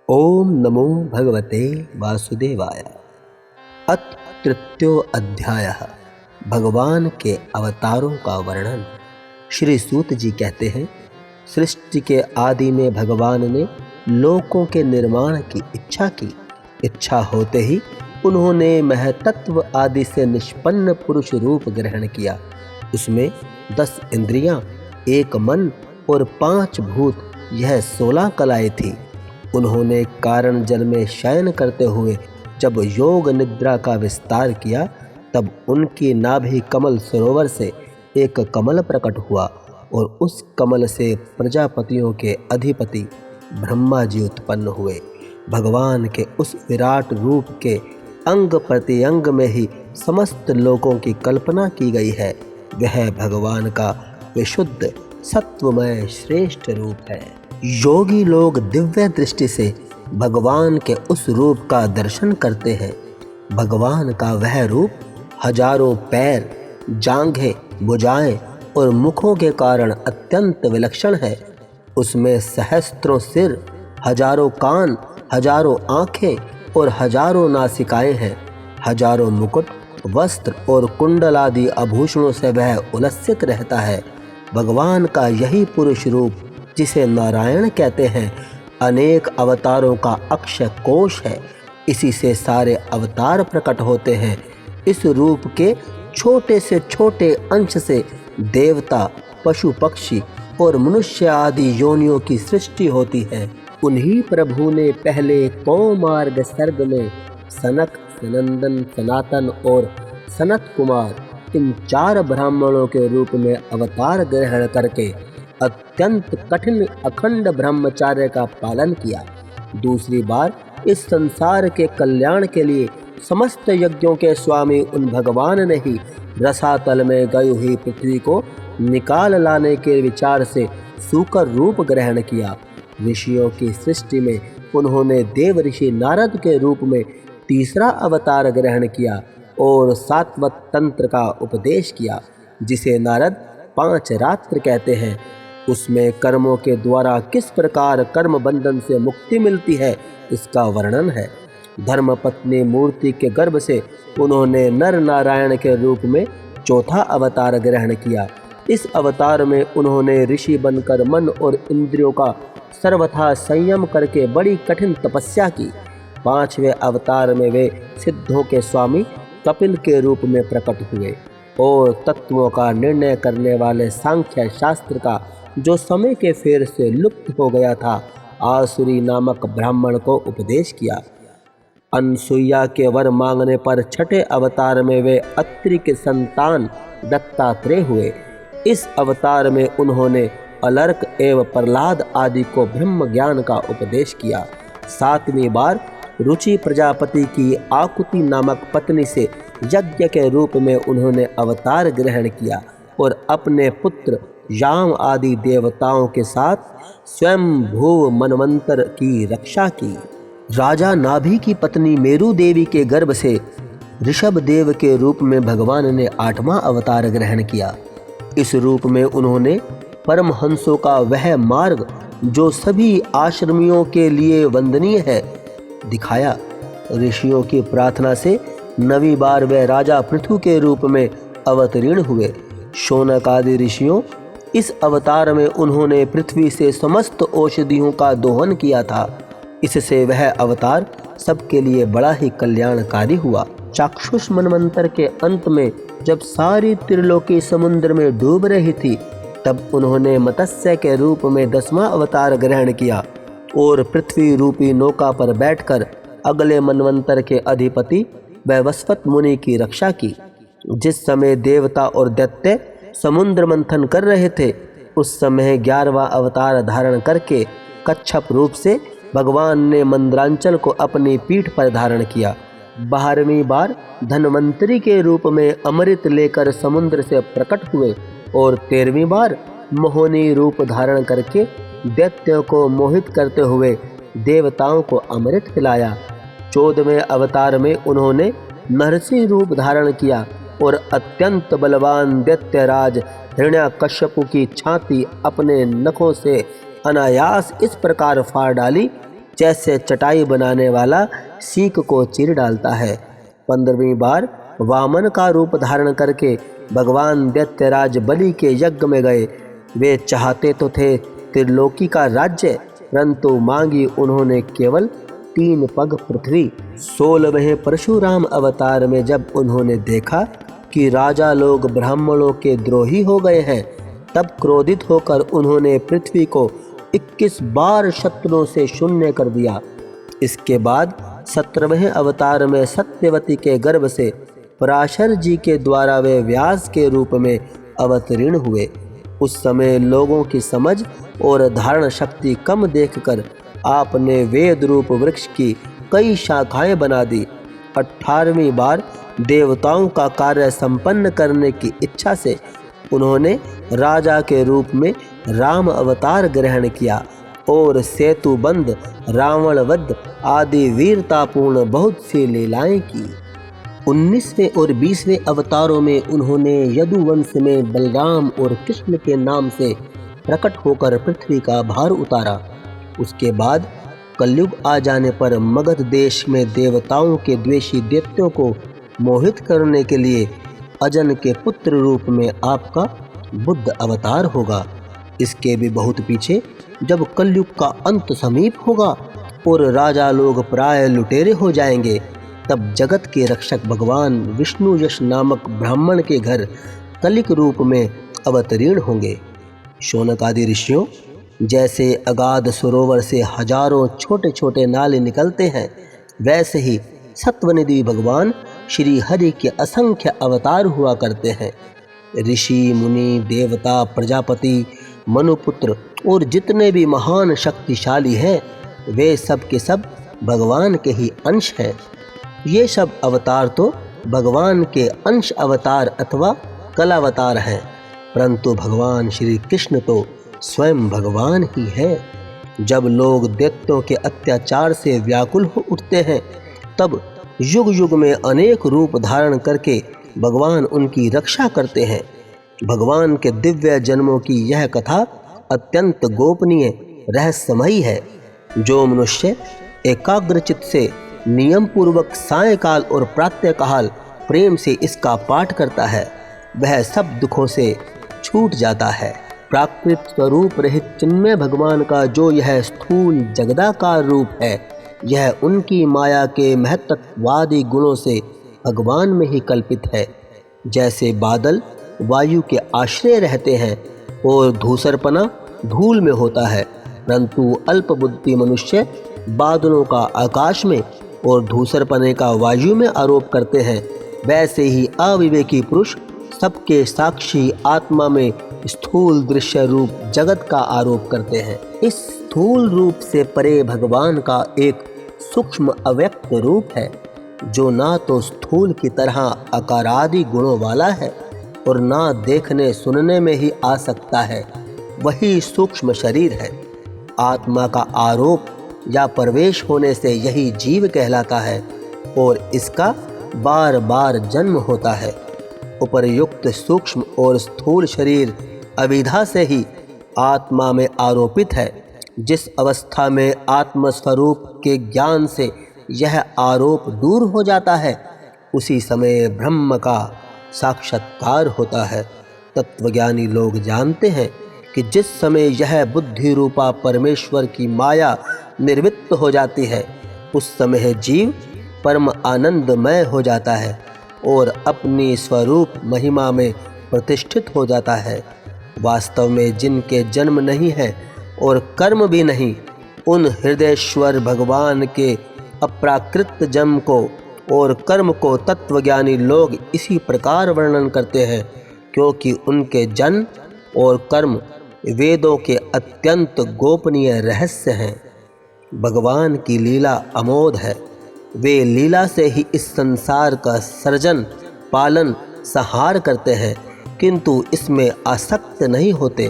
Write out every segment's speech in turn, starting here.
ओम नमो भगवते वासुदेवाय। अथ तृतीयो अध्यायः। भगवान के अवतारों का वर्णन। श्री सूत जी कहते हैं, सृष्टि के आदि में भगवान ने लोकों के निर्माण की इच्छा की। इच्छा होते ही उन्होंने महतत्व आदि से निष्पन्न पुरुष रूप ग्रहण किया। उसमें 10 इंद्रियां, 1 मन और 5 भूत, यह 16 कलाएं थी। उन्होंने कारण जल में शयन करते हुए जब योग निद्रा का विस्तार किया, तब उनकी नाभि कमल सरोवर से एक कमल प्रकट हुआ और उस कमल से प्रजापतियों के अधिपति ब्रह्मा जी उत्पन्न हुए। भगवान के उस विराट रूप के अंग प्रत्यंग में ही समस्त लोकों की कल्पना की गई है। वह भगवान का विशुद्ध सत्वमय श्रेष्ठ रूप है। योगी लोग दिव्य दृष्टि से भगवान के उस रूप का दर्शन करते हैं। भगवान का वह रूप हजारों पैर, जांघें, भुजाएं और मुखों के कारण अत्यंत विलक्षण है। उसमें सहस्त्रों सिर, हजारों कान, हजारों आंखें और हजारों नासिकाएं हैं। हजारों मुकुट, वस्त्र और कुंडल आदि आभूषणों से वह उलसित रहता है। भगवान का यही पुरुष रूप, जिसे नारायण कहते हैं, अनेक अवतारों का अक्षय कोश है। इसी से सारे अवतार प्रकट होते हैं। इस रूप के छोटे से छोटे अंश से देवता, पशु पक्षी और मनुष्य आदि योनियों की सृष्टि होती है। उन्हीं प्रभु ने पहले कौमार्ग सर्ग में सनक, सनंदन, सनातन और सनत कुमार, इन 4 ब्राह्मणों के रूप में अवतार ग्रहण करके अत्यंत कठिन अखंड ब्रह्मचार्य का पालन किया। दूसरी बार इस संसार के कल्याण के लिए समस्त यज्ञों के स्वामी उन भगवान ने ही रसातल में गई हुई पृथ्वी को निकाल लाने के विचार से सूकर रूप ग्रहण किया। ऋषियों की सृष्टि में उन्होंने देव ऋषि नारद के रूप में तीसरा अवतार ग्रहण किया और सात्वत तंत्र का उपदेश किया, जिसे नारद 5 रात्र कहते हैं। उसमें कर्मों के द्वारा किस प्रकार कर्म बंधन से मुक्ति मिलती है, इसका वर्णन है। धर्मपत्नी मूर्ति के गर्भ से उन्होंने नर नारायण के रूप में चौथा अवतार ग्रहण किया। इस अवतार में उन्होंने ऋषि बनकर मन और इंद्रियों का सर्वथा संयम करके बड़ी कठिन तपस्या की। 5वें अवतार में वे सिद्धों के स्वामी कपिल के रूप में प्रकट हुए और तत्वों का निर्णय करने वाले सांख्य शास्त्र का, जो समय के फेर से लुप्त हो गया था, आसुरी नामक ब्राह्मण को उपदेश किया। अनसुईया के वर मांगने पर 6ठे अवतार में वे अत्रि के संतान दत्तात्रेय हुए। इस अवतार में उन्होंने अलर्क एवं प्रहलाद आदि को ब्रह्म ज्ञान का उपदेश किया। 7वीं बार रुचि प्रजापति की आकुति नामक पत्नी से यज्ञ के रूप में उन्होंने अवतार ग्रहण किया और अपने पुत्र याम आदि देवताओं के साथ स्वयं भू मनवंतर की रक्षा की। राजा नाभि की पत्नी मेरु देवी के गर्भ से ऋषभ देव के रूप में भगवान ने 8वां अवतार ग्रहण किया। इस रूप में उन्होंने परमहंसों का वह मार्ग, जो सभी आश्रमियों के लिए वंदनीय है, दिखाया। ऋषियों की प्रार्थना से 9वीं बार वे राजा पृथु के रूप में अवतीर्ण हुए। शौनक आदि ऋषियों, इस अवतार में उन्होंने पृथ्वी से समस्त औषधियों का दोहन किया था। इससे वह अवतार सबके लिए बड़ा ही कल्याणकारी हुआ। चाक्षुष मनवंतर के अंत में जब सारी त्रिलोकी समुद्र में डूब रही थी, तब उन्होंने मत्स्य के रूप में 10वां अवतार ग्रहण किया और पृथ्वी रूपी नौका पर बैठकर अगले मनवंतर के अधिपति वैवस्वत मुनि की रक्षा की। जिस समय देवता और दैत्य समुद्र मंथन कर रहे थे, उस समय 11वां अवतार धारण करके कच्छप रूप से भगवान ने मंद्रांचल को अपनी पीठ पर धारण किया। 12वीं बार धन्वंतरी के रूप में अमृत लेकर समुद्र से प्रकट हुए और 13वीं बार मोहिनी रूप धारण करके दैत्यों को मोहित करते हुए देवताओं को अमृत पिलाया। 14वें अवतार में उन्होंने नरसिंह रूप धारण किया और अत्यंत बलवान दैत्यराज हिरण्याकश्यपु की छाती अपने नखों से अनायास इस प्रकार फाड़ डाली जैसे चटाई बनाने वाला सीक को चीर डालता है। 15वीं बार वामन का रूप धारण करके भगवान दैत्यराज बलि के यज्ञ में गए। वे चाहते तो थे त्रिलोकी का राज्य, परंतु मांगी उन्होंने केवल 3 पग पृथ्वी। 16वें परशुराम अवतार में जब उन्होंने देखा कि राजा लोग ब्राह्मणों के द्रोही हो गए हैं, तब क्रोधित होकर उन्होंने पृथ्वी को 21 बार शत्रुओं से शून्य कर दिया। इसके बाद 17वें अवतार में सत्यवती के गर्भ से पराशर जी के द्वारा वे व्यास के रूप में अवतीर्ण हुए। उस समय लोगों की समझ और धारण शक्ति कम देखकर आपने वेद रूप वृक्ष की कई शाखाएं बना दी। 18वीं बार देवताओं का कार्य संपन्न करने की इच्छा से उन्होंने राजा के रूप में राम अवतार ग्रहण किया और सेतुबंध, रावण वध आदि वीरतापूर्ण बहुत सी लीलाएं की। 19वें और 20वें अवतारों में उन्होंने यदुवंश में बलराम और कृष्ण के नाम से प्रकट होकर पृथ्वी का भार उतारा। उसके बाद कलयुग आ जाने पर मगध देश में देवताओं के द्वेषी दैत्यों को मोहित करने के लिए अजन के पुत्र रूप में आपका बुद्ध अवतार होगा। इसके भी बहुत पीछे जब कलयुग का अंत समीप होगा और राजा लोग प्राय लुटेरे हो जाएंगे, तब जगत के रक्षक भगवान विष्णु यश नामक ब्राह्मण के घर कलिक रूप में अवतीर्ण होंगे। शौनक आदि ऋषियों, जैसे अगाध सरोवर से हजारों छोटे छोटे नाले निकलते हैं, वैसे ही सत्वनिधि भगवान श्री हरि के असंख्य अवतार हुआ करते हैं। ऋषि मुनि देवता प्रजापति मनुपुत्र और जितने भी महान शक्तिशाली हैं, वे सब के सब भगवान के ही अंश हैं। ये सब अवतार तो भगवान के अंश अवतार अथवा कलावतार हैं, परंतु भगवान श्री कृष्ण तो स्वयं भगवान ही हैं। जब लोग दैत्यों के अत्याचार से व्याकुल हो उठते हैं, तब युग युग में अनेक रूप धारण करके भगवान उनकी रक्षा करते हैं। भगवान के दिव्य जन्मों की यह कथा अत्यंत गोपनीय रहस्यमयी है। जो मनुष्य एकाग्रचित्त से नियम पूर्वक सायंकाल और प्रातःकाल प्रेम से इसका पाठ करता है, वह सब दुखों से छूट जाता है। प्राकृत स्वरूप रहित चिन्मय भगवान का जो यह स्थूल जगदाकार रूप है, यह उनकी माया के महत्त्ववादी गुणों से भगवान में ही कल्पित है। जैसे बादल वायु के आश्रय रहते हैं और धूसरपना धूल में होता है, परंतु अल्पबुद्धि मनुष्य बादलों का आकाश में और धूसरपने का वायु में आरोप करते हैं, वैसे ही अविवेकी पुरुष सबके साक्षी आत्मा में स्थूल दृश्य रूप जगत का आरोप करते हैं। इस स्थूल रूप से परे भगवान का एक सूक्ष्म अव्यक्त रूप है, जो ना तो स्थूल की तरह आकारादि गुणों वाला है और ना देखने सुनने में ही आ सकता है। वही सूक्ष्म शरीर है। आत्मा का आरोप या प्रवेश होने से यही जीव कहलाता है और इसका बार बार जन्म होता है। उपर्युक्त सूक्ष्म और स्थूल शरीर अविद्या से ही आत्मा में आरोपित है। जिस अवस्था में आत्मस्वरूप के ज्ञान से यह आरोप दूर हो जाता है, उसी समय ब्रह्म का साक्षात्कार होता है। तत्वज्ञानी लोग जानते हैं कि जिस समय यह बुद्धि रूपा परमेश्वर की माया निर्वित्त हो जाती है, उस समय जीव परम आनंदमय हो जाता है और अपनी स्वरूप महिमा में प्रतिष्ठित हो जाता है। वास्तव में जिनके जन्म नहीं है और कर्म भी नहीं, उन हृदयेश्वर भगवान के अप्राकृत जन्म को और कर्म को तत्वज्ञानी लोग इसी प्रकार वर्णन करते हैं, क्योंकि उनके जन्म और कर्म वेदों के अत्यंत गोपनीय रहस्य हैं। भगवान की लीला अमोघ है। वे लीला से ही इस संसार का सृजन पालन संहार करते हैं, किंतु इसमें आसक्त नहीं होते।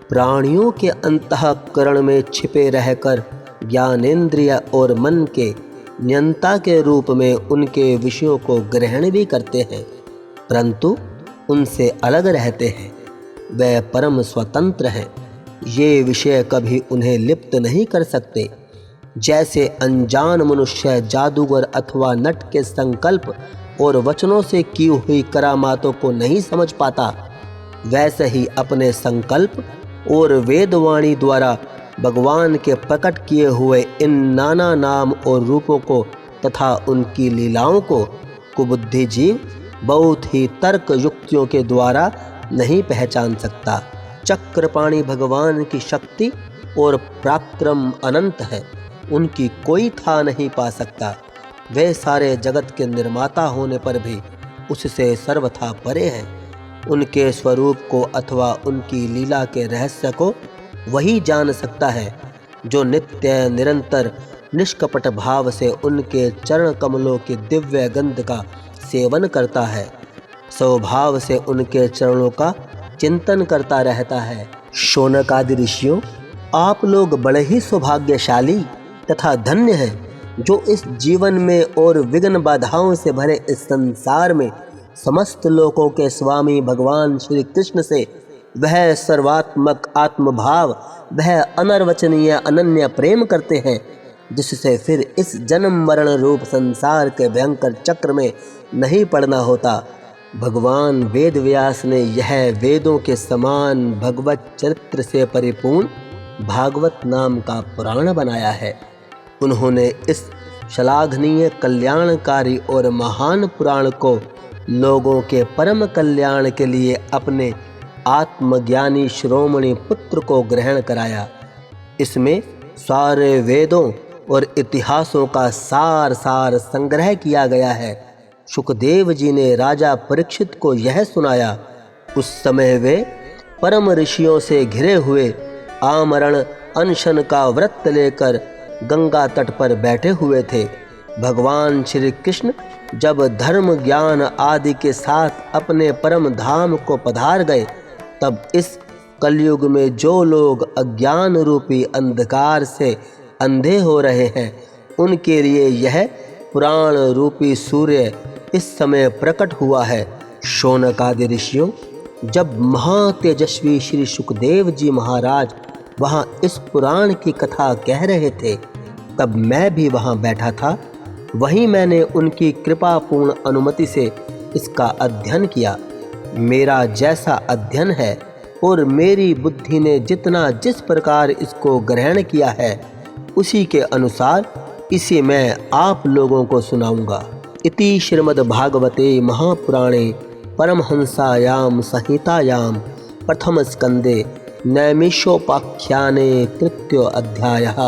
प्राणियों के अंतःकरण में छिपे रहकर ज्ञानेंद्रिय और मन के नियंता के रूप में उनके विषयों को ग्रहण भी करते हैं, परंतु उनसे अलग रहते हैं। वे परम स्वतंत्र हैं। ये विषय कभी उन्हें लिप्त नहीं कर सकते। जैसे अनजान मनुष्य जादूगर अथवा नट के संकल्प और वचनों से की हुई करामातों को नहीं समझ पाता, वैसे ही अपने संकल्प और वेदवाणी द्वारा भगवान के प्रकट किए हुए इन नाना नाम और रूपों को तथा उनकी लीलाओं को कुबुद्धि जीव बहुत ही तर्क युक्तियों के द्वारा नहीं पहचान सकता। चक्रपाणि भगवान की शक्ति और पराक्रम अनंत है, उनकी कोई था नहीं पा सकता। वे सारे जगत के निर्माता होने पर भी उससे सर्वथा परे हैं। उनके स्वरूप को अथवा उनकी लीला के रहस्य को वही जान सकता है जो नित्य निरंतर निष्कपट भाव से उनके चरण कमलों की दिव्य गंध का सेवन करता है, स्वभाव से उनके चरणों का चिंतन करता रहता है। शौनक आदि ऋषियों, आप लोग बड़े ही सौभाग्यशाली तथा धन्य हैं जो इस जीवन में और विघ्न बाधाओं से भरे इस संसार में समस्त लोकों के स्वामी भगवान श्री कृष्ण से वह सर्वात्मक आत्मभाव, वह अनर्वचनीय अनन्य प्रेम करते हैं जिससे फिर इस जन्म मरण रूप संसार के भयंकर चक्र में नहीं पड़ना होता। भगवान वेद व्यास ने यह वेदों के समान भगवत चरित्र से परिपूर्ण भागवत नाम का पुराण बनाया है। उन्होंने इस श्लाघनीय कल्याणकारी और महान पुराण को लोगों के परम कल्याण के लिए अपने आत्मज्ञानी शिरोमणि पुत्र को ग्रहण कराया। इसमें सारे वेदों और इतिहासों का सार संग्रह किया गया है। सुखदेव जी ने राजा परीक्षित को यह सुनाया। उस समय वे परम ऋषियों से घिरे हुए आमरण अनशन का व्रत लेकर गंगा तट पर बैठे हुए थे। भगवान श्री कृष्ण जब धर्म ज्ञान आदि के साथ अपने परम धाम को पधार गए, तब इस कलयुग में जो लोग अज्ञान रूपी अंधकार से अंधे हो रहे हैं, उनके लिए यह पुराण रूपी सूर्य इस समय प्रकट हुआ है। शौनक आदि ऋषियों, जब महातेजस्वी श्री सुखदेव जी महाराज वहाँ इस पुराण की कथा कह रहे थे, तब मैं भी वहाँ बैठा था। वहीं मैंने उनकी कृपापूर्ण अनुमति से इसका अध्ययन किया। मेरा जैसा अध्ययन है और मेरी बुद्धि ने जिस प्रकार इसको ग्रहण किया है, उसी के अनुसार इसे मैं आप लोगों को सुनाऊंगा। इति श्रीमद्भागवते महापुराणे परमहंसायां संहितायां प्रथम स्कंदे नैमिषोपाख्याने तृतीयो अध्यायः।